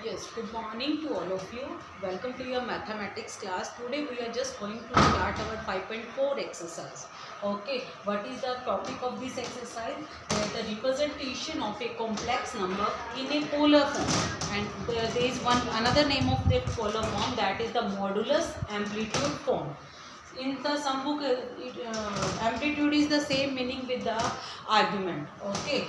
Yes, good morning to all of you. Welcome to your mathematics class. Today we are just going to start our 5.4 exercise. Okay, what is the topic of this exercise? The representation of a complex number in a polar form. And there is another name of that polar form, that is the modulus amplitude form. In the sum book, amplitude is the same meaning with the argument. Okay,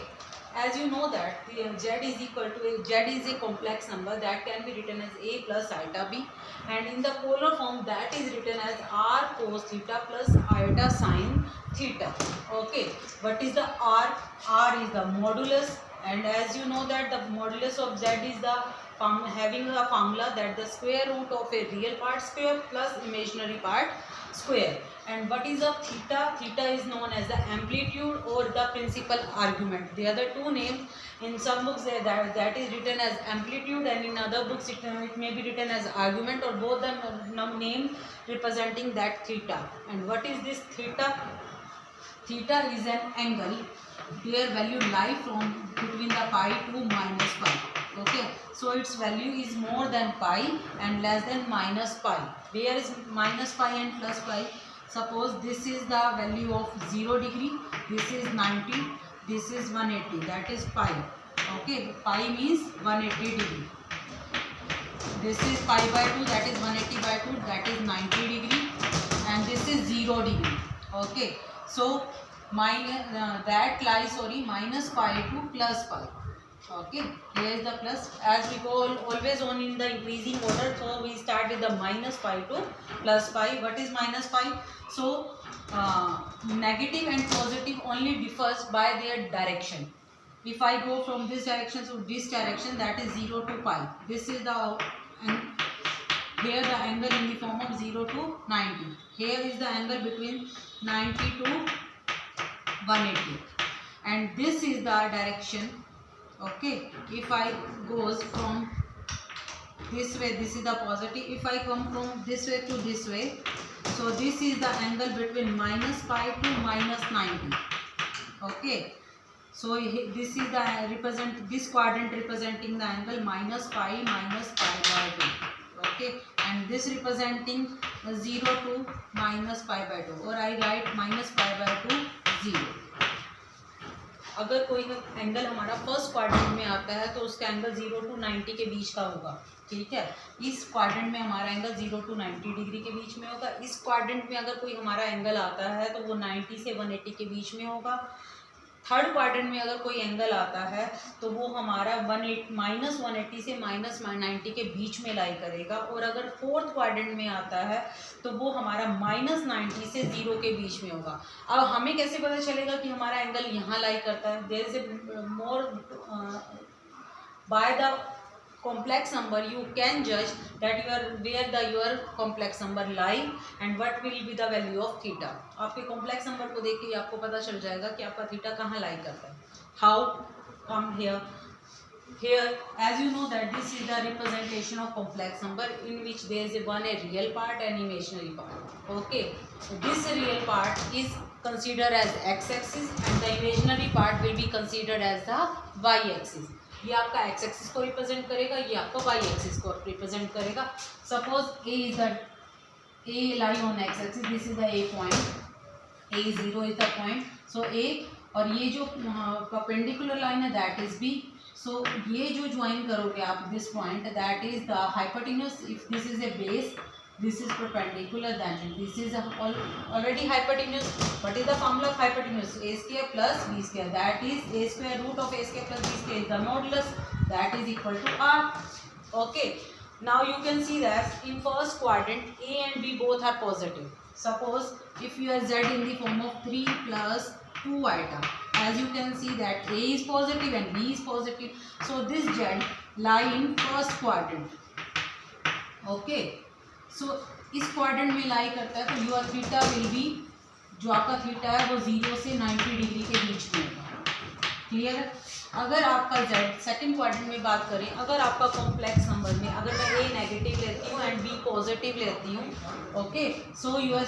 as you know that the z is equal to z is a complex number that can be written as a plus iota b, and in the polar form that is written as r cos theta plus iota sin theta. Okay, what is the r? R is the modulus, and as you know that the modulus of z is the having a formula that the square root of a real part square plus imaginary part square. And what is a theta? Theta is known as the amplitude or the principal argument. The other two names in some books that is written as amplitude, and in other books it may be written as argument, or both the name representing that theta. And what is this theta? Theta is an angle where value lie from between the pi to minus pi. Okay, so its value is more than pi and less than minus pi. Where is minus pi and plus pi? Suppose this is the value of 0 degree, this is 90, this is 180, that is pi. Okay, pi means 180 degree. This is pi by 2, that is 180 by 2, that is 90 degree, and this is 0 degree. Okay, so minus pi to plus pi. Okay, here is the plus. As we go always on in the increasing order, so we start with the minus pi to plus pi. What is minus pi? So negative and positive only differs by their direction. If I go from this direction to this direction, that is 0 to pi. This is the and here the angle in the form of 0 to 90. Here is the angle between 90 to 180, and this is the direction. Okay, if I goes from this way, this is the positive. If I come from this way to this way, so this is the angle between minus pi to minus 90. Okay, so this is the this quadrant representing the angle minus pi by 2. Okay, and this representing 0 to minus pi by 2, or I write minus pi by 2 0. अगर कोई angle हमारा first quadrant में आता है तो उसका angle 0 to 90 के बीच का होगा. ठीक है, इस क्वाड्रेंट में हमारा एंगल 0 to 90 डिग्री के बीच में होगा. इस क्वाड्रेंट में अगर कोई हमारा एंगल आता है तो वो 90 से 180 के बीच में होगा. थर्ड क्वाड्रेंट में अगर कोई एंगल आता है तो वो हमारा माइनस 180 से माइनस 90 के बीच में लाई करेगा. और अगर फोर्थ क्वाड्रेंट में आता है तो वो हमारा माइनस 90 से 0 के बीच में होगा. अब हमें कैसे पता चलेगा कि हमारा एंगल यहाँ लाई करता है? There is a more by the complex number you can judge that your complex number lie and what will be the value of theta. आपके complex number को देख के आपको पता चल जाएगा कि आपका theta कहाँ lie करता है. How? Come here as you know that this is the representation of complex number in which there is a real part and imaginary part. Okay, this real part is considered as x-axis and the imaginary part will be considered as the y-axis. ये आपका x axis को represent करेगा, ये आपका Y axis को represent करेगा. Suppose A lie on X axis, this is the A point, A 0 is the point. So A, और ये जो परपेंडिकुलर लाइन है दैट इज बी. सो ये जो ज्वाइन करोगे आप this point, that is the hypotenuse. If this is A base, this is perpendicular, then this is already hypotenuse. What is the formula of hypotenuse? A square plus b square, that is a square root of a square plus b square is the modulus, that is equal to r. Okay, now you can see that in first quadrant a and b both are positive. Suppose if you have z in the form of 3 plus 2 iota, as you can see that a is positive and b is positive, so this z lie in first quadrant. Okay, सो इस quadrant में लाई करता है, तो your theta will be, जो आपका theta है वो 0 से 90 डिग्री के बीच में होगा. क्लियर है? अगर आपका z सेकंड क्वाड्रेंट में बात करें, अगर आपका कॉम्प्लेक्स नंबर में अगर मैं a नेगेटिव लेती हूँ एंड b पॉजिटिव लेती हूँ, okay, so your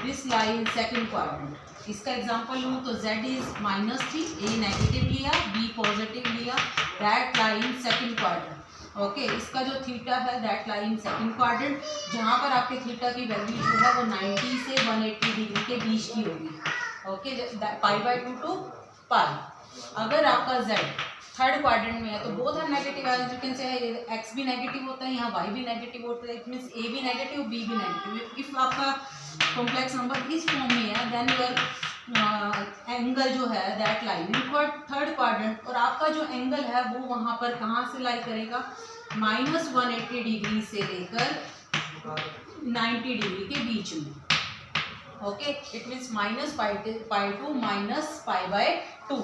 this line second quadrant. इसका एग्जांपल लूँ तो z इज -3, a नेगेटिव लिया, b पॉजिटिव लिया, that line second quadrant. Okay, इसका जो थीटा है दैट लाइन सेकंड क्वाड्रेंट, जहाँ पर आपके थीटा की वैल्यू जो है वो 90 से 180 डिग्री के बीच की होगी। Okay, π/2 to pi. अगर आपका z थर्ड क्वाड्रेंट में है तो both are negative, as you can say x भी नेगेटिव होता है, यहाँ y भी नेगेटिव होता है, इट मींस a भी नेगेटिव, b भी नेगेटिव। इफ आपका कॉम्प्लेक्स नंबर इस फॉर्म में है देन योर एंगल जो है that lie in third quadrant, और आपका जो एंगल है वो वहाँ पर कहाँ से लाई करेगा, -180 डिग्री से लेकर 90 डिग्री के बीच में। Okay, it means -π/2 -π/2।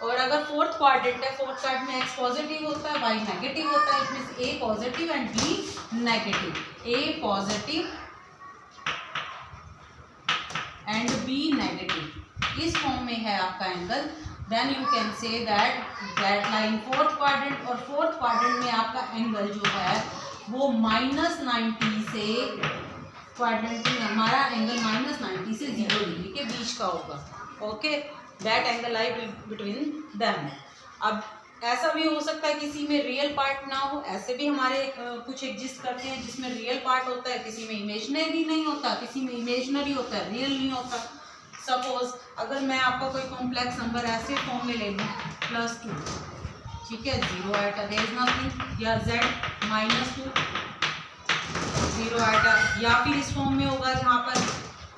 और अगर फोर्थ क्वाड्रेंट है, फोर्थ क्वाड्रेंट में x पॉजिटिव होता है, y नेगेटिव होता है, it means a positive and b negative, a positive and b negative, इस फॉर्म में है आपका angle, then you can say that line fourth quadrant, और फोर्थ क्वाड्रेंट में आपका एंगल जो है वो -90 से क्वाड्रेंट में हमारा एंगल -90 से 0 डिग्री के बीच का होगा। Okay, that angle lie between them. अब ऐसा भी हो सकता है किसी में रियल पार्ट ना हो, ऐसे भी हमारे कुछ एग्जिस्ट करते हैं जिसमें रियल पार्ट होता है, किसी में इमेजिनरी नहीं होता, किसी में इमेजिनरी होता है, रियल नहीं होता। सपोज अगर मैं आपका कोई कॉम्प्लेक्स नंबर ऐसे फॉर्म में ले लूँ +2, ठीक है, 0 आइटा देयर इज नथिंग, या z -2 0 आइटा, या फिर इस फॉर्म में होगा जहाँ पर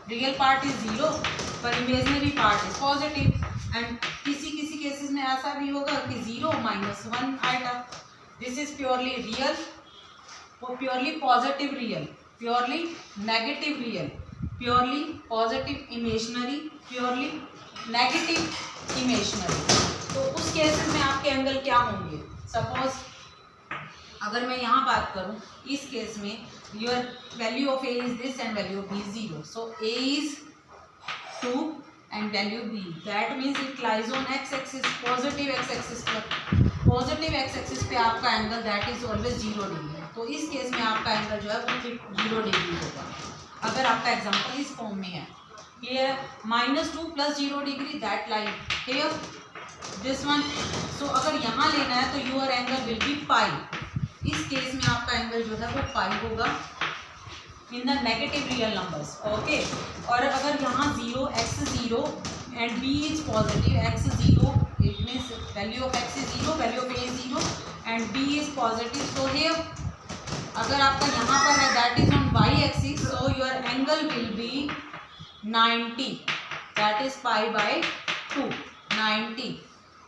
रियल पार्ट इज 0 पर imaginary part is positive, and किसी केसेस में ऐसा भी होगा कि 0 -1 iota. This is purely real, वो purely positive real, purely negative real, purely positive imaginary, purely negative imaginary. तो उस केसेस में आपके एंगल क्या होंगे? सपोज अगर मैं यहाँ बात करूँ, इस केस में your value of a is this and value of b is 0, so a is 2 and value b, that means it lies on x axis, positive x axis पर, positive x axis पे आपका angle that is always 0 degree, तो इस case में आपका angle जो है वो 0 डिग्री होगा। अगर आपका एग्जांपल इस फॉर्म में है, ये -2 + 0 degree, that line here this one, so अगर यहाँ लेना है तो your angle will be pi, इस केस में आपका एंगल जो है वो पाई होगा in the negative real numbers. Okay, और अगर यहाँ 0 x 0 and b is positive, x 0 it means value of x is 0, value of a is 0 and b is positive, so here अगर आपका यहाँ पर है that is on y axis, so your angle will be 90, that is π/2 90।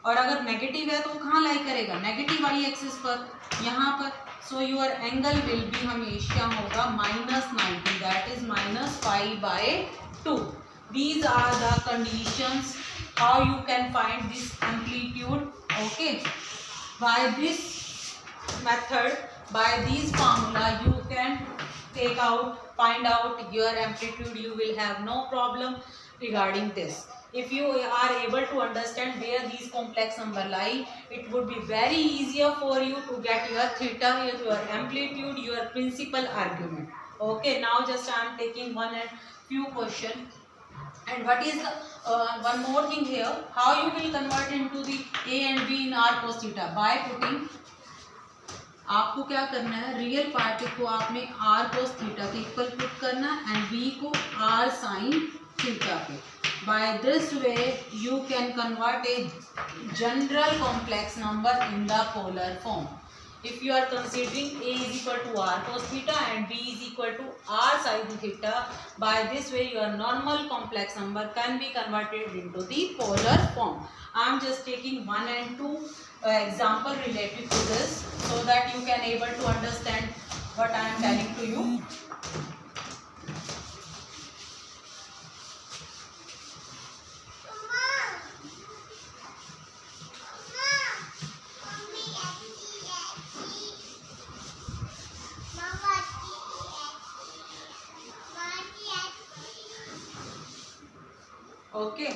और अगर negative है तो वो कहाँ लाई करेगा, नेगेटिव y एक्सिस पर, यहाँ पर, so your angle will be हमेशा होगा -90, that is -π/2। These are the conditions how you can find this amplitude. Okay, by this method, by this formula you can find out your amplitude, you will have no problem regarding this. If you are able to understand where these complex number lie, it would be very easier for you to get your theta, your amplitude, your principal argument. Okay, now just I am taking one and few question. And what is the one more thing here, how you will convert into the a and b in r cos theta? By putting, आपको क्या करना है, real part को आपने r cos theta के equal put करना and b को r sin theta पे। By this way you can convert a general complex number in the polar form. If you are considering a is equal to r cos theta and b is equal to r sin theta, by this way your normal complex number can be converted into the polar form. I am just taking 1 and 2 example related to this so that you can able to understand what I am telling to you. Okay,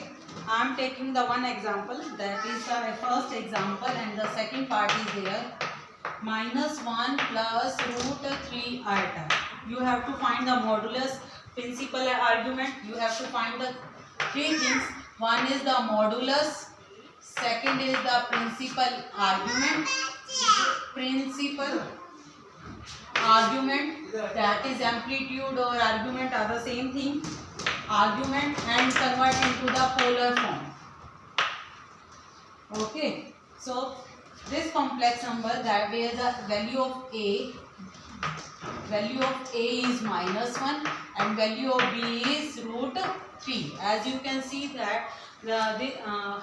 I am taking the one example, that is the first example, and the second part is there. -1 plus root 3 iota. You have to find the modulus, principal argument. You have to find the three things. One is the modulus, second is the principal argument. Principal argument, that is amplitude or argument are the same thing. Argument and convert into the polar form. Okay, so this complex number, that where the value of a is -1 and value of b is root 3. As you can see that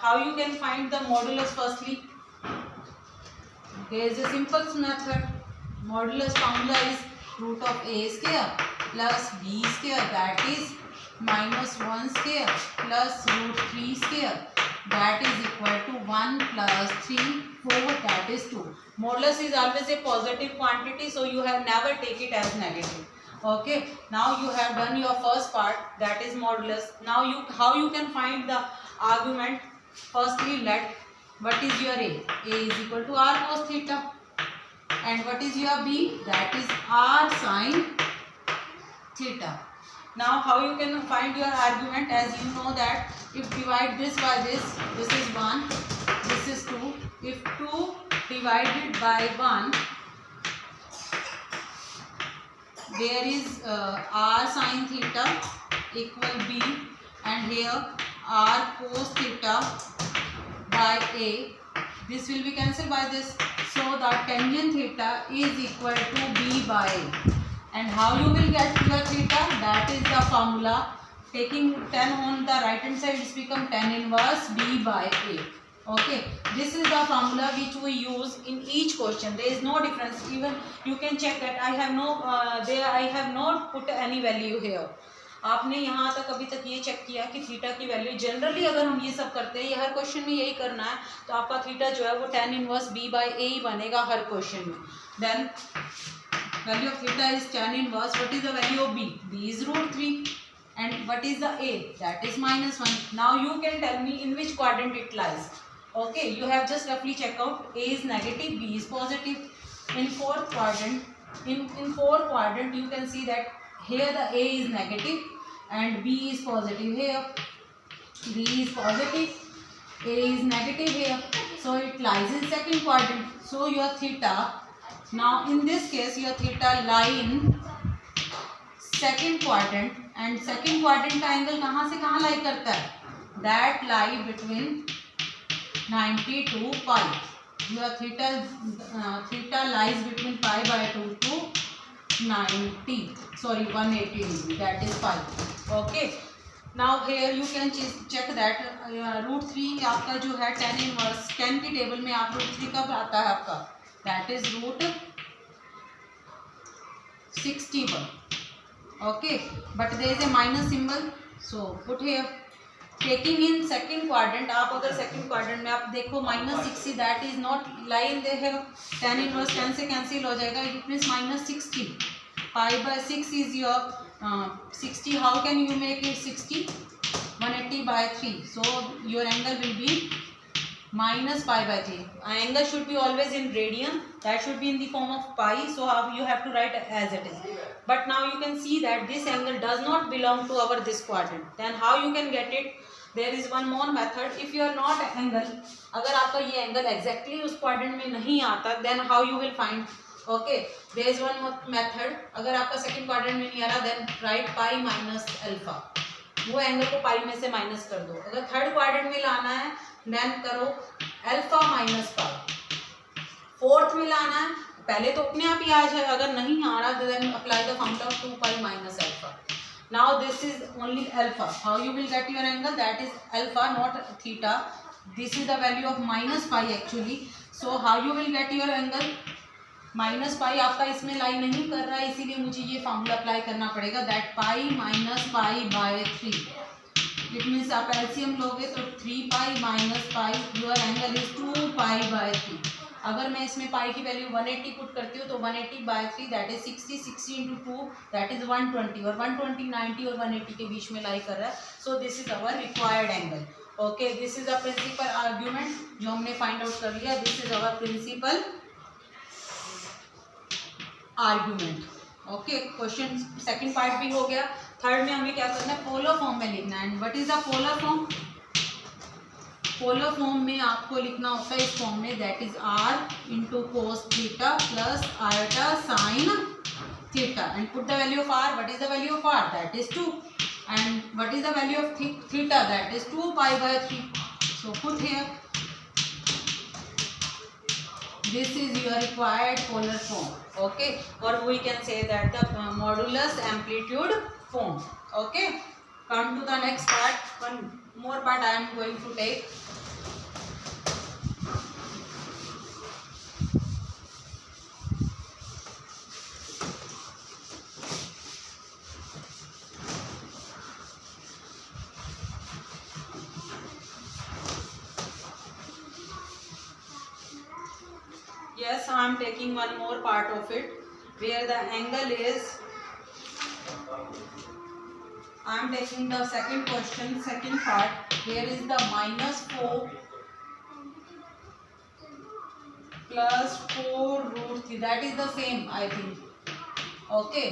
how you can find the modulus. Firstly, there is a simple method. Modulus formula is root of a square plus b square, that is -1 square plus root 3 square, that is equal to 1 plus 3, 4, that is 2. Modulus is always a positive quantity, so you have never take it as negative. Okay, now you have done your first part, that is modulus. Now how you can find the argument. Firstly, let what is your a? A is equal to r cos theta. And what is your b? That is r sin theta. Now how you can find your argument? As you know that if divide this by this is 1, this is 2. If 2 divided by 1, there is r sin theta equal b, and here r cos theta by a. This will be cancelled by this. So the tangent theta is equal to b by a. And how you will get your theta? That is the formula. Taking 10 on the right hand side, it's become tan inverse b by a. Okay, this is the formula which we use in each question. There is no difference. Even you can check that I have not put any value here. आपने यहाँ तक अभी तक ये check किया कि theta की value, generally अगर हम ये सब करते हैं, ये हर क्वेश्चन में यही करना है, तो आपका थीटा जो है वो tan inverse b by a ही बनेगा हर क्वेश्चन में. Then value of theta is tan inverse. What is the value of b? b is root 3. And what is the a? That is -1. Now you can tell me in which quadrant it lies. Okay, you have just roughly check out. A is negative, b is positive. In fourth quadrant, in fourth quadrant you can see that here the a is negative and b is positive. Here b is positive, a is negative here, so it lies in second quadrant. So your theta, now in this case your theta lie in second quadrant. And second quadrant का angle कहाँ से कहाँ लाई करता है? That lie between 90 to pi. Your theta lies between pi by 2 to 180 degree, that is pi. Okay, now here you can check that root 3 आपका जो है tan inverse, tan की टेबल में आप root 3 कब आता है आपका? That is root 61. Okay, but there is a minus symbol, so put here. Taking in second quadrant, आप अगर second quadrant में आप देखो -60, that is not lie in there. tan inverse tan से cancel हो जाएगा, it means -60. pi by 6 is your 60. How can you make it 60? 180 by 3. So your angle will be minus pi by 3. Angle should be always in radian. That should be in the form of pi. So you have to write as it is. But now you can see that this angle does not belong to our this quadrant. Then how you can get it? There is one more method. If you are not angle, अगर आपका ये angle exactly उस quadrant में नहीं आता, then how you will find? Okay, there is one more method. अगर आपका second quadrant में नहीं आ रहा, then write pi minus alpha. वो एंगल को पाई में से माइनस कर दो. अगर थर्ड क्वाड्रेंट में लाना है, देन करो अल्फा माइनस पाई. फोर्थ में लाना है, पहले तो अपने आप ही आ जाए. अगर नहीं आ रहा, then apply the formula of 2 pi minus alpha. Now this is only alpha. How you will get your angle? That is alpha, not theta. This is the value of minus pi actually. So how you will get your angle? Minus pi आपका इसमें लाई नहीं कर रहा है, इसीलिए मुझे ये formula apply करना पड़ेगा. That pi minus pi by 3. It means आप एलसीएम लोगे तो 3 pi minus pi, your angle is 2 pi by 3. अगर मैं इसमें पाई की वैल्यू 180 पुट करती हूँ तो 180 by 3 that is 60. 60 into 2 that is 120. और 120 90 और 180 के बीच में लाई कर रहा है. So this is our required angle. Okay, this is a principal argument जो हमने फाइंड आउट कर लिया. This is our principal argument. Okay, question second part भी हो गया. थर्ड में हमें क्या करना है, पोलर फॉर्म में लिखना है. What is the polar form? Polar form में आपको लिखना होता है इस फॉर्म में, that is r into cos theta plus iota sine theta. And put the value of r. What is the value of r? That is 2. And what is the value of theta? That is 2 pi by 3. So put here. This is your required polar form. Okay, or we can say that the modulus amplitude form. Okay, come to the next part. One more part I am going to take. Yes, I am taking one more part of it where the angle is. I am taking the second question, second part, where is the -4 plus 4 root 3. That is the same, I think. Okay.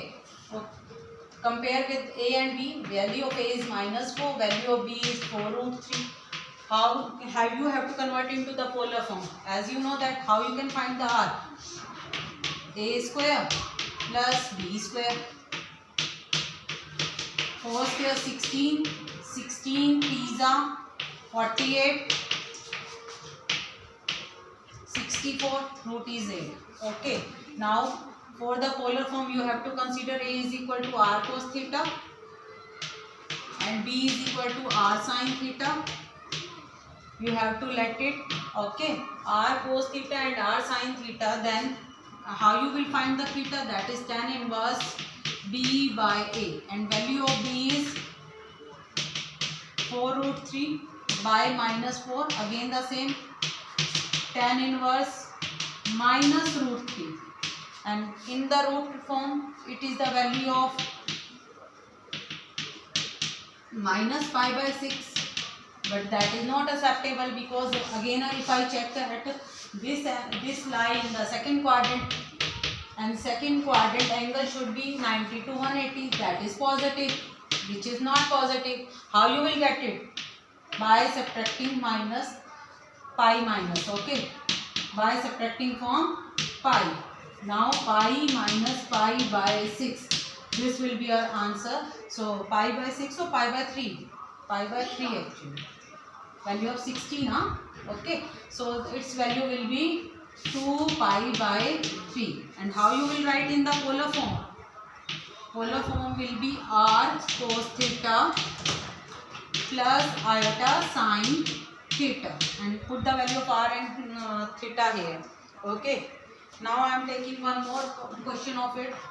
Compare with A and B. Value of A is -4. Value of B is 4 root 3. How you have to convert into the polar form? As you know that how you can find the R. A square plus B square. 4 square 16. 16 pizza 48. 64 root is 8. Okay. Now for the polar form you have to consider A is equal to R cos theta and B is equal to R sin theta. You have to let it. Okay, R cos theta and R sin theta. Then how you will find the theta? That is tan inverse B by A, and value of B is 4 root 3 by -4. Again the same, tan inverse minus root 3, and in the root form it is the value of -pi by 6. But that is not acceptable because again if I check that this lie in the second quadrant, and second quadrant angle should be 90 to 180. That is positive, which is not positive. How you will get it? By subtracting minus pi minus. Okay, by subtracting from pi. Now pi minus pi by 6. This will be our answer. So pi by 6 or pi by 3? Pi by 3 actually. Value of 16, huh? Okay, so its value will be 2 pi by 3. And how you will write in the polar form? Polar form will be R cos theta plus iota sin theta, and put the value of R and theta here. Okay, now I am taking one more question of it.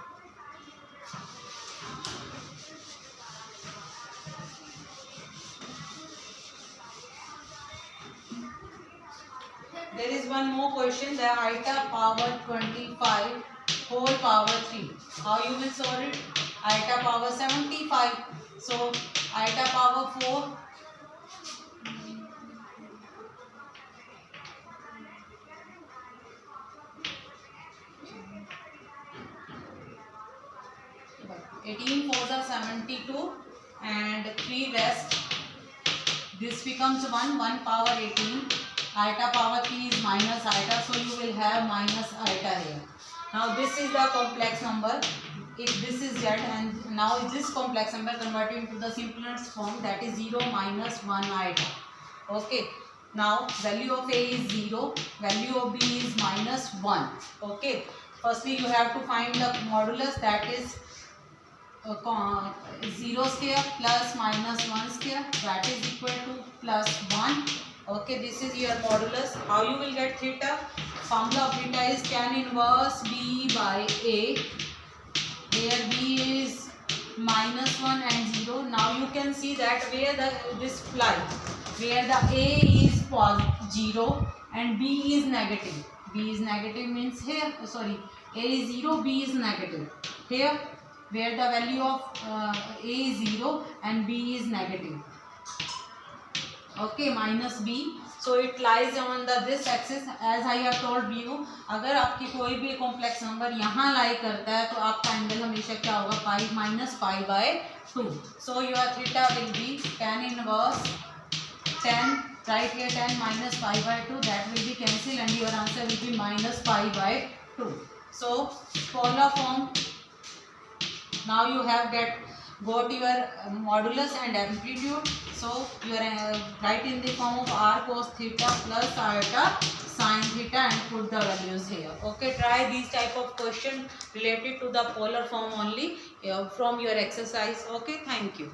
There is one more question, the iota power 25 whole power 3. How you will solve it? Iota power 75. So iota power 4. Eighteen 4s are 72 and 3 rest. This becomes 1 power 18. Iota power 3 is minus iota, so you will have minus iota here. Now this is the complex number. If this is z, and now this complex number converted into the simplest form, that is 0 minus 1 iota. Okay, now value of A is 0, value of B is minus 1. Okay, firstly you have to find the modulus, that is 0 square plus minus 1 square, that is equal to plus 1. Okay, this is your modulus. How you will get theta? Formula of theta is tan inverse B by A, where B is -1 and 0. Now you can see that where this fly, where the A is 0 and B is negative. B is negative means here, sorry, A is 0, B is negative. Here, where the value of A is 0 and B is negative. okay, minus b. So it lies on the this axis as I have told you. अगर आपकी कोई भी complex number यहाँ लाई करता है तो आपका एंगल हमेशा क्या होगा, pi minus pi by 2. So your theta will be tan inverse 10, right here 10 minus pi by 2, that will be cancelled and your answer will be minus pi by 2. So polar form, now you have got your modulus and amplitude. So you are write in the form of r cos theta plus iota sin theta and put the values here. Okay, try these type of question related to the polar form only from your exercise. Okay, thank you.